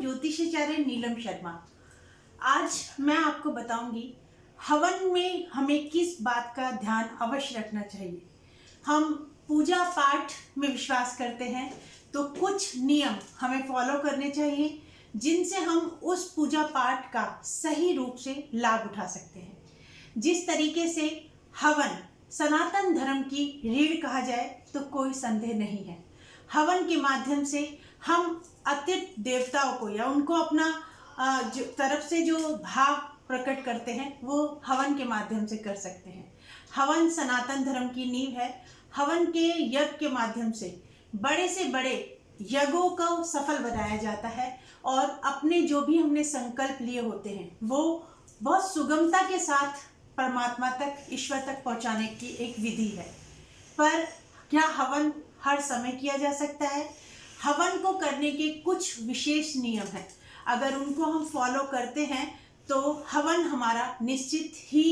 ज्योतिषाचार्य नीलम शर्मा। आज मैं आपको बताऊंगी हवन में हमें किस बात का ध्यान अवश्य रखना चाहिए। हम पूजा पाठ में विश्वास करते हैं तो कुछ नियम हमें फॉलो करने चाहिए जिनसे हम उस पूजा पाठ का सही रूप से लाभ उठा सकते हैं। जिस तरीके से हवन सनातन धर्म की रीढ़ कहा जाए तो कोई संदेह नहीं है। हवन के माध्यम से हम अतिरिक्त देवताओं को या उनको अपना जो तरफ से जो भाव प्रकट करते हैं वो हवन के माध्यम से कर सकते हैं। हवन सनातन धर्म की नींव है। हवन के यज्ञ के माध्यम से बड़े से बड़े यज्ञों को सफल बनाया जाता है और अपने जो भी हमने संकल्प लिए होते हैं वो बहुत सुगमता के साथ परमात्मा तक, ईश्वर तक पहुंचाने की एक विधि है। पर क्या हवन हर समय किया जा सकता है? हवन को करने के कुछ विशेष नियम हैं। अगर उनको हम फॉलो करते हैं तो हवन हमारा निश्चित ही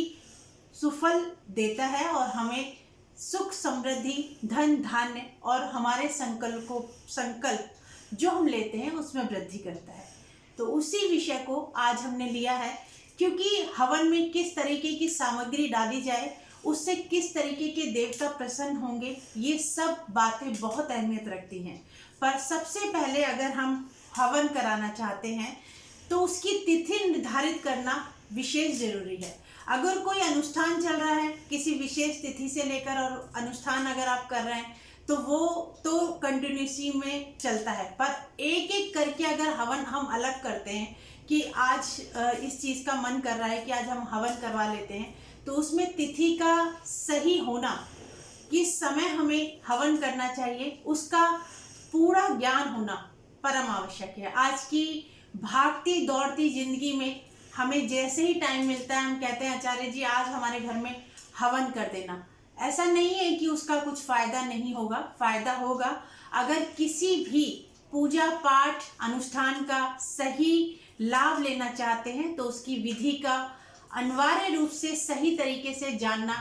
सुफल देता है और हमें सुख, समृद्धि, धन, धान्य और हमारे संकल्प जो हम लेते हैं उसमें वृद्धि करता है। तो उसी विषय को आज हमने लिया है, क्योंकि हवन में किस तरीके की सामग्री डाली जाए, उससे किस तरीके के देवता प्रसन्न होंगे, ये सब बातें बहुत अहमियत रखती हैं। पर सबसे पहले अगर हम हवन कराना चाहते हैं तो उसकी तिथि निर्धारित करना विशेष जरूरी है। अगर कोई अनुष्ठान चल रहा है किसी विशेष तिथि से लेकर और अनुष्ठान अगर आप कर रहे हैं तो वो तो कंटिन्यूसी में चलता है, पर एक एक करके अगर हवन हम अलग करते हैं कि आज इस चीज़ का मन कर रहा है कि आज हम हवन करवा लेते हैं, तो उसमें तिथि का सही होना, किस समय हमें हवन करना चाहिए, उसका पूरा ज्ञान होना परम आवश्यक है। आज की भागती दौड़ती जिंदगी में हमें जैसे ही टाइम मिलता है हम कहते हैं आचार्य जी आज हमारे घर में हवन कर देना। ऐसा नहीं है कि उसका कुछ फायदा नहीं होगा, फायदा होगा। अगर किसी भी पूजा पाठ अनुष्ठान का सही लाभ लेना चाहते हैं तो उसकी विधि का अनिवार्य रूप से सही तरीके से जानना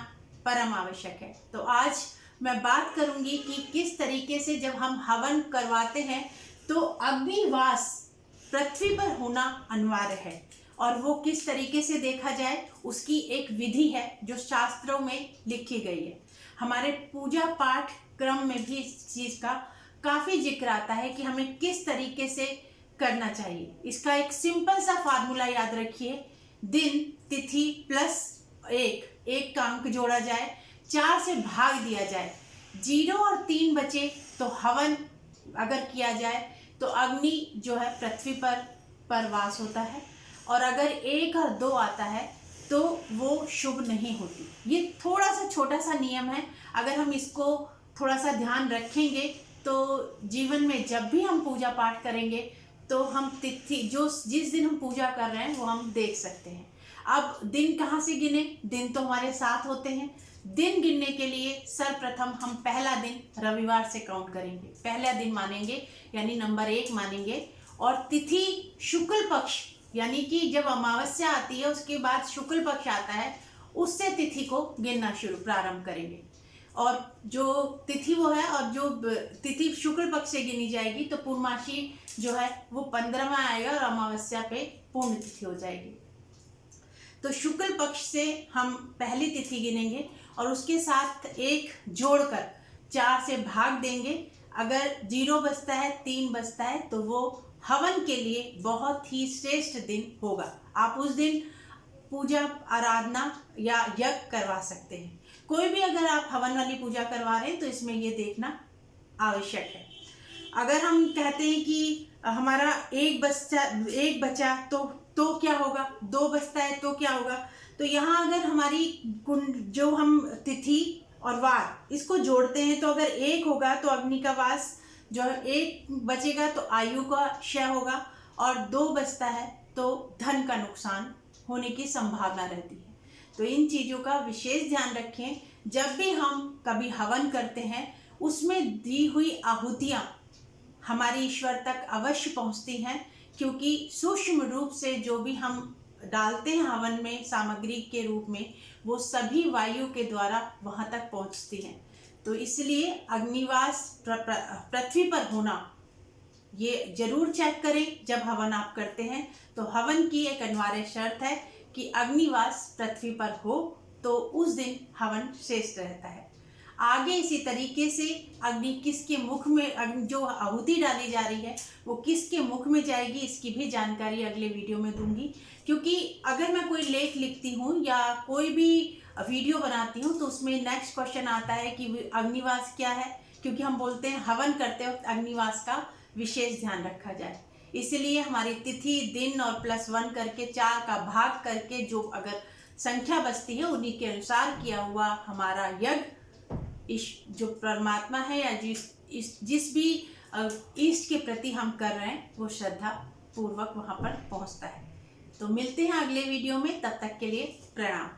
परम आवश्यक है। तो आज मैं बात करूंगी कि किस तरीके से जब हम हवन करवाते हैं तो अग्निवास पृथ्वी पर होना अनिवार्य है और वो किस तरीके से देखा जाए उसकी एक विधि है जो शास्त्रों में लिखी गई है। हमारे पूजा पाठ क्रम में भी इस चीज़ का काफ़ी जिक्र आता है कि हमें किस तरीके से करना चाहिए। इसका एक सिंपल सा फार्मूला याद रखिए, दिन तिथि प्लस एक का अंक जोड़ा जाए, 4 से भाग दिया जाए, 0 और 3 बचे तो हवन अगर किया जाए तो अग्नि जो है पृथ्वी पर वास होता है, और अगर 1 और 2 आता है तो वो शुभ नहीं होती। ये थोड़ा सा छोटा सा नियम है, अगर हम इसको थोड़ा सा ध्यान रखेंगे तो जीवन में जब भी हम पूजा पाठ करेंगे तो हम तिथि जो जिस दिन हम पूजा कर रहे हैं वो हम देख सकते हैं। अब दिन कहाँ से गिने? दिन तो हमारे साथ होते हैं। दिन गिनने के लिए सर्वप्रथम हम पहला दिन रविवार से काउंट करेंगे, पहला दिन मानेंगे यानी नंबर 1 मानेंगे, और तिथि शुक्ल पक्ष यानी कि जब अमावस्या आती है उसके बाद शुक्ल पक्ष आता है उससे तिथि को गिनना प्रारंभ करेंगे। और जो तिथि वो है और जो तिथि शुक्ल पक्ष से गिनी जाएगी तो पूर्णमासी जो है वो 15वां आएगा और अमावस्या पे पूर्ण तिथि हो जाएगी। तो शुक्ल पक्ष से हम पहली तिथि गिनेंगे और उसके साथ 1 जोड़कर 4 से भाग देंगे। अगर 0 बचता है, 3 बचता है तो वो हवन के लिए बहुत ही श्रेष्ठ दिन होगा। आप उस दिन पूजा आराधना या यज्ञ करवा सकते हैं। कोई भी अगर आप हवन वाली पूजा करवा रहे हैं तो इसमें ये देखना आवश्यक है। अगर हम कहते हैं कि हमारा एक बचा तो क्या होगा, 2 बचता है तो क्या होगा, तो यहाँ अगर हमारी जो हम तिथि और वार इसको जोड़ते हैं तो अगर 1 होगा तो अग्नि का वास, जो 1 बचेगा तो आयु का क्षय होगा, और 2 बचता है तो धन का नुकसान होने की संभावना रहती है। तो इन चीज़ों का विशेष ध्यान रखें। जब भी हम कभी हवन करते हैं उसमें दी हुई आहुतियाँ हमारे ईश्वर तक अवश्य पहुँचती हैं, क्योंकि सूक्ष्म रूप से जो भी हम डालते हैं हवन में सामग्री के रूप में वो सभी वायु के द्वारा वहाँ तक पहुँचती हैं। तो इसलिए अग्निवास पृथ्वी पर होना ये जरूर चेक करें जब हवन आप करते हैं। तो हवन की एक अनिवार्य शर्त है कि अग्निवास पृथ्वी पर हो, तो उस दिन हवन श्रेष्ठ रहता है। आगे इसी तरीके से अग्नि किसके मुख में, जो आहुति डाली जा रही है वो किसके मुख में जाएगी, इसकी भी जानकारी अगले वीडियो में दूंगी। क्योंकि अगर मैं कोई लेख लिखती हूँ या कोई भी वीडियो बनाती हूँ तो उसमें नेक्स्ट क्वेश्चन आता है कि अग्निवास क्या है, क्योंकि हम बोलते हैं हवन करते वक्त अग्निवास का विशेष ध्यान रखा जाए। इसलिए हमारी तिथि, दिन और +1 करके 4 का भाग करके जो अगर संख्या बचती है उन्हीं के अनुसार किया हुआ हमारा यज्ञ इस जो परमात्मा है या जिस भी ईष्ट के प्रति हम कर रहे हैं वो श्रद्धा पूर्वक वहाँ पर पहुँचता है। तो मिलते हैं अगले वीडियो में, तब तक के लिए प्रणाम।